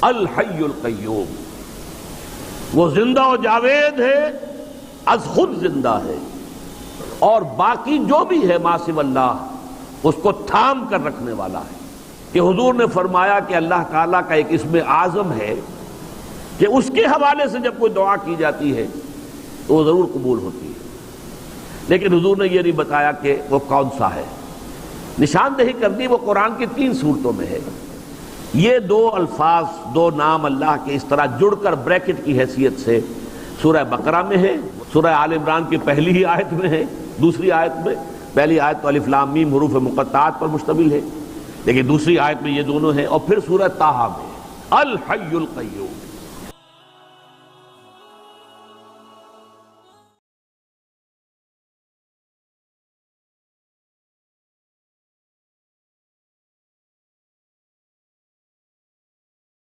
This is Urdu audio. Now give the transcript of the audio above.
الحی القیوم، وہ زندہ و جاوید ہے، از خود زندہ ہے، اور باقی جو بھی ہے ما سوی اللہ اس کو تھام کر رکھنے والا ہے۔ کہ حضور نے فرمایا کہ اللہ تعالیٰ کا ایک اسم اعظم ہے کہ اس کے حوالے سے جب کوئی دعا کی جاتی ہے تو وہ ضرور قبول ہوتی ہے، لیکن حضور نے یہ نہیں بتایا کہ وہ کون سا ہے۔ نشاندہی کر دی وہ قرآن کی 3 صورتوں میں ہے۔ یہ 2 الفاظ، 2 نام اللہ کے اس طرح جڑ کر بریکٹ کی حیثیت سے سورہ بقرہ میں ہے، سورہ آل عمران کی پہلی ہی آیت میں ہے، دوسری آیت میں، پہلی آیت تو الف لام میم حروف مقطعات پر مشتمل ہے، لیکن دوسری آیت میں یہ دونوں ہیں، اور پھر سورہ طٰہٰ میں الحی القیوم۔